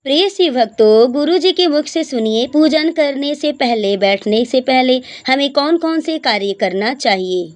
प्रिय सी भक्तों, गुरु जी के मुख से सुनिए, पूजन करने से पहले, बैठने से पहले हमें कौन कौन से कार्य करना चाहिए।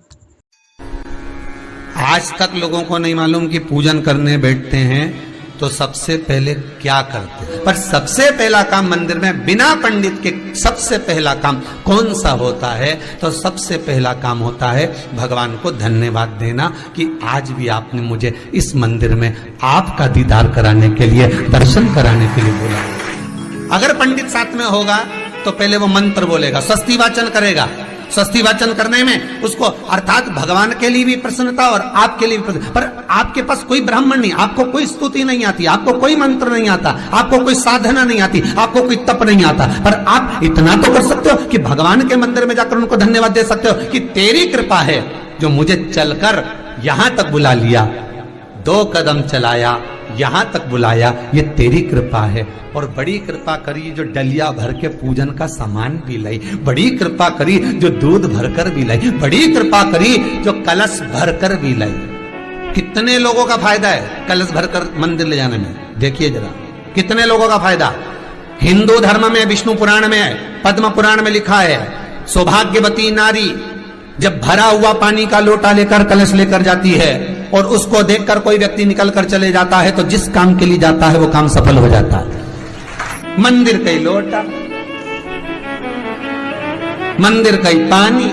आज तक लोगों को नहीं मालूम कि पूजन करने बैठते हैं तो सबसे पहले क्या करते हैं। पर सबसे पहला काम मंदिर में बिना पंडित के सबसे पहला काम कौन सा होता है? तो सबसे पहला काम होता है भगवान को धन्यवाद देना कि आज भी आपने मुझे इस मंदिर में आपका दीदार कराने के लिए, दर्शन कराने के लिए बोला। अगर पंडित साथ में होगा तो पहले वो मंत्र बोलेगा, स्वस्ति वाचन करेगा। स्वस्ति वाचन करने में उसको अर्थात भगवान के लिए भी प्रसन्नता और आपके लिए भी प्रसन्नता। पर आपके पास कोई ब्राह्मण नहीं, आपको कोई स्तुति नहीं आती, आपको कोई मंत्र नहीं आता, आपको कोई साधना नहीं आती, आपको कोई तप नहीं आता, पर आप इतना तो कर सकते हो कि भगवान के मंदिर में जाकर उनको धन्यवाद दे सकते हो कि तेरी कृपा है जो मुझे चलकर यहां तक बुला लिया, 2 कदम चलाया, यहां तक बुलाया, ये तेरी कृपा है। और बड़ी कृपा करी जो डलिया भर के पूजन का सामान भी लाई, बड़ी कृपा करी जो दूध भरकर भी लाई, बड़ी कृपा करी जो कलश भरकर भी लाई। कितने लोगों का फायदा है कलश भरकर मंदिर ले जाने में? देखिए जरा कितने लोगों का फायदा। हिंदू धर्म में विष्णु पुराण में, पद्म पुराण में लिखा है, सौभाग्यवती नारी जब भरा हुआ पानी का लोटा लेकर कलश लेकर जाती है और उसको देखकर कोई व्यक्ति निकल कर चले जाता है तो जिस काम के लिए जाता है वो काम सफल हो जाता है। मंदिर का ही लोटा, मंदिर का ही पानी,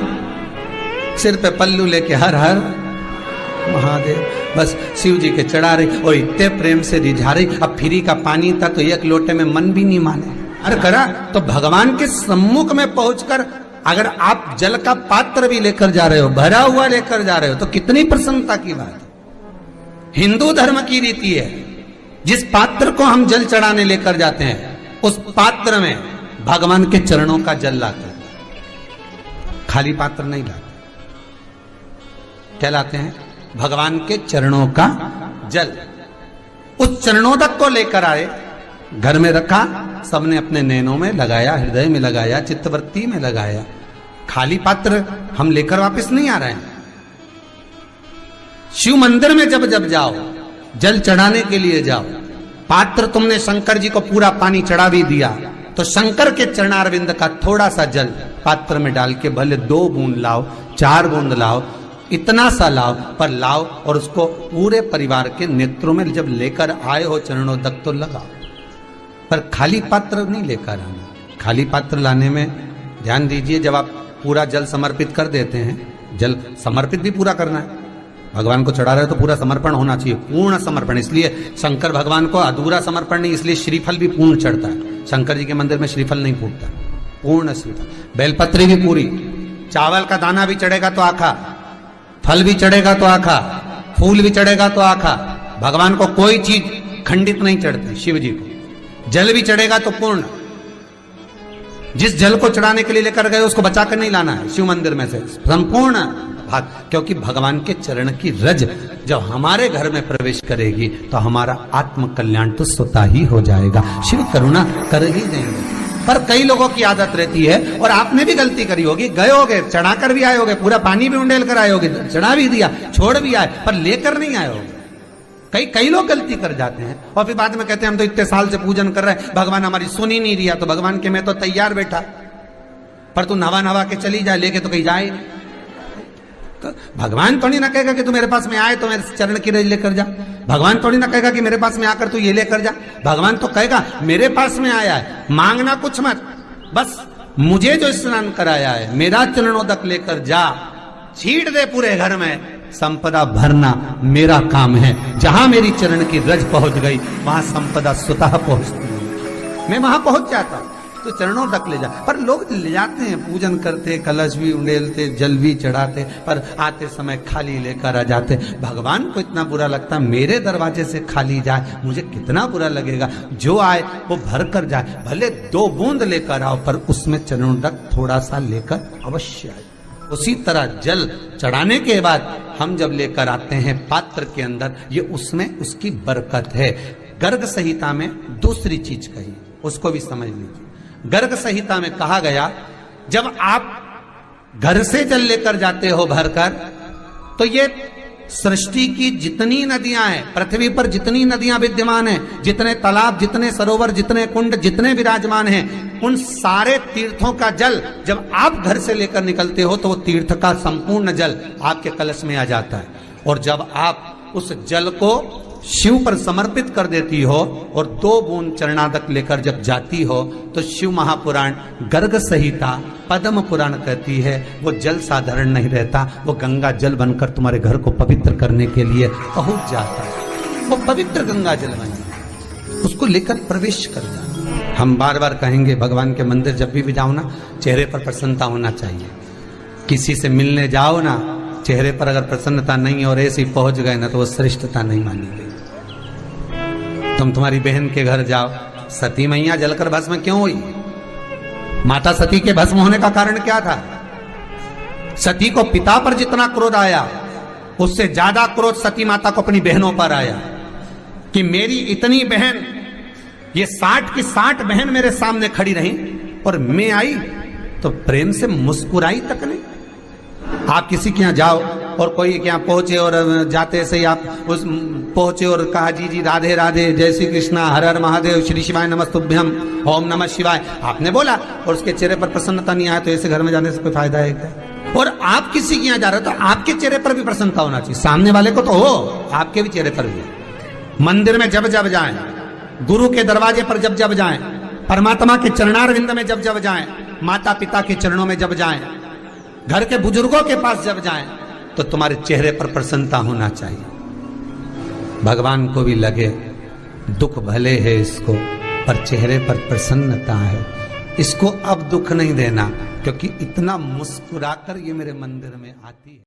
सिर पे पल्लू लेके हर हर महादेव, बस शिव जी के चढ़ा रही और इतने प्रेम से रिझा रही। अब फ्री का पानी था तो एक लोटे में मन भी नहीं माने। अरे करा तो भगवान के सम्मुख में पहुंचकर अगर आप जल का पात्र भी लेकर जा रहे हो, भरा हुआ लेकर जा रहे हो, तो कितनी प्रसन्नता की बात है। हिंदू धर्म की रीति है, जिस पात्र को हम जल चढ़ाने लेकर जाते हैं उस पात्र में भगवान के चरणों का जल लाते हैं, खाली पात्र नहीं लाते। क्या लाते हैं? भगवान के चरणों का जल। उस चरणोदक को लेकर आए, घर में रखा, सबने अपने नैनों में लगाया, हृदय में लगाया, चित्तवृत्ति में लगाया। खाली पात्र हम लेकर वापस नहीं आ रहे हैं। शिव मंदिर में जब जब जाओ, जल चढ़ाने के लिए जाओ, पात्र तुमने शंकर जी को पूरा पानी चढ़ा भी दिया तो शंकर के चरणारविंद का थोड़ा सा जल पात्र में डाल के भले 2 बूंद लाओ, 4 बूंद लाओ, इतना सा लाओ, पर लाओ और उसको पूरे परिवार के नेत्रों में जब लेकर आए हो चरणोदक तो लगाओ। पर खाली पात्र नहीं लेकर आना। खाली पात्र लाने में ध्यान दीजिए, जब आप पूरा जल समर्पित कर देते हैं, जल समर्पित भी पूरा करना है, भगवान को चढ़ा रहे हो तो पूरा समर्पण होना चाहिए, पूर्ण समर्पण। इसलिए शंकर भगवान को अधूरा समर्पण नहीं, इसलिए श्रीफल भी पूर्ण चढ़ता है। शंकर जी के मंदिर में श्रीफल नहीं फूटता, पूर्ण श्रीफल। बेलपत्री भी पूरी, चावल का दाना भी चढ़ेगा तो आखा, फल भी चढ़ेगा तो आखा, फूल भी चढ़ेगा तो आखा। भगवान को कोई चीज खंडित नहीं चढ़ती, शिव जी को जल भी चढ़ेगा तो पूर्ण। जिस जल को चढ़ाने के लिए लेकर गए उसको बचा कर नहीं लाना है शिव मंदिर में से, संपूर्ण भाग। क्योंकि भगवान के चरण की रज जब हमारे घर में प्रवेश करेगी तो हमारा आत्म कल्याण तो स्वतः ही हो जाएगा, शिव करुणा कर ही देंगे। पर कई लोगों की आदत रहती है, और आपने भी गलती करी होगी, गए होगे, चढ़ाकर भी आए होगे, पूरा पानी भी उंडेल कर आए होगे, चढ़ा भी दिया, छोड़ भी आए, पर लेकर नहीं आए होगे। कई लोग गलती कर जाते हैं और फिर बाद में कहते हैं हम तो इतने साल से पूजन कर रहे हैं, भगवान हमारी सुन ही नहीं दिया। तो भगवान के मैं तो तैयार बैठा, पर तू नवा के चली जाए, लेके तो कहीं जाए। तो भगवान थोड़ी ना कहेगा कि तू मेरे पास में आए तो मेरे चरण की रज लेकर जा। भगवान थोड़ी ना कहेगा कि मेरे पास में आकर तू ये लेकर जा। भगवान तो कहेगा मेरे पास में आया है, मांगना कुछ मत, बस मुझे जो स्नान कराया है मेरा चरणोदक लेकर जा, छीट दे पूरे घर में, संपदा भरना मेरा काम है। जहां मेरी चरण की रज पहुंच गई वहां संपदा स्वतः पहुंचती है, मैं वहां पहुंच जाता हूं। तो चरणों तक ले जा। पर लोग ले जाते हैं, पूजन करते, कलश भी उंडेलते, जल भी चढ़ाते, पर आते समय खाली लेकर आ जाते। भगवान को इतना बुरा लगता, मेरे दरवाजे से खाली जाए, मुझे कितना बुरा लगेगा। जो आए वो भर कर जाए, भले 2 बूंद लेकर आओ, पर उसमें चरणों तक थोड़ा सा लेकर अवश्य आए। उसी तरह जल चढ़ाने के बाद हम जब लेकर आते हैं पात्र के अंदर, ये उसमें उसकी बरकत है। गर्ग संहिता में दूसरी चीज कही, उसको भी समझ लीजिए। गर्ग संहिता में कहा गया, जब आप घर से जल लेकर जाते हो भरकर, तो ये सृष्टि की जितनी नदियां हैं, पृथ्वी पर जितनी नदियां विद्यमान हैं, जितने तालाब, जितने सरोवर, जितने कुंड, जितने विराजमान हैं, उन सारे तीर्थों का जल जब आप घर से लेकर निकलते हो तो वो तीर्थ का संपूर्ण जल आपके कलश में आ जाता है। और जब आप उस जल को शिव पर समर्पित कर देती हो और 2 बूंद चरणादक लेकर जब जाती हो तो शिव महापुराण, गर्ग संहिता, पद्म पुराण कहती है वो जल साधारण नहीं रहता, वो गंगा जल बनकर तुम्हारे घर को पवित्र करने के लिए पहुंच जाता है। वो पवित्र गंगा जल बन जाता, उसको लेकर प्रवेश कर जाता। हम बार बार कहेंगे भगवान के मंदिर जब भी जाओ ना, चेहरे पर प्रसन्नता होना चाहिए। किसी से मिलने जाओ ना, चेहरे पर अगर प्रसन्नता नहीं और ऐसे ही पहुंच गए ना तो वो श्रेष्ठता नहीं मानी गई। तुम तुम्हारी बहन के घर जाओ, सती मैया जलकर भस्म क्यों हुई? माता सती के भस्म होने का कारण क्या था? सती को पिता पर जितना क्रोध आया उससे ज्यादा क्रोध सती माता को अपनी बहनों पर आया कि मेरी इतनी बहन, ये 60 की 60 बहन मेरे सामने खड़ी रही और मैं आई तो प्रेम से मुस्कुराई तक नहीं। आप किसी के यहाँ जाओ और कोई के यहाँ पहुंचे और जाते से ही आप उस पहुंचे और कहा जी जी राधे राधे, जय श्री कृष्णा, हर हर महादेव, श्री शिवाय नमस्तुभ्यम, ओम नमः शिवाय, आपने बोला और उसके चेहरे पर प्रसन्नता नहीं आया तो ऐसे घर में जाने से कोई फायदा है क्या? और आप किसी के यहाँ जा रहे हो तो आपके चेहरे पर भी प्रसन्नता होना चाहिए, सामने वाले को तो हो, आपके भी चेहरे पर भी। मंदिर में जब जब जाएं, गुरु के दरवाजे पर जब जब जाएं, परमात्मा के चरणार विंद में जब जब जाएं, माता पिता के चरणों में जब जाएं, घर के बुजुर्गों के पास जब जाएं तो तुम्हारे चेहरे पर प्रसन्नता होना चाहिए। भगवान को भी लगे दुख भले है इसको पर चेहरे पर प्रसन्नता है, इसको अब दुख नहीं देना, क्योंकि इतना मुस्कुराकर ये मेरे मंदिर में आती है।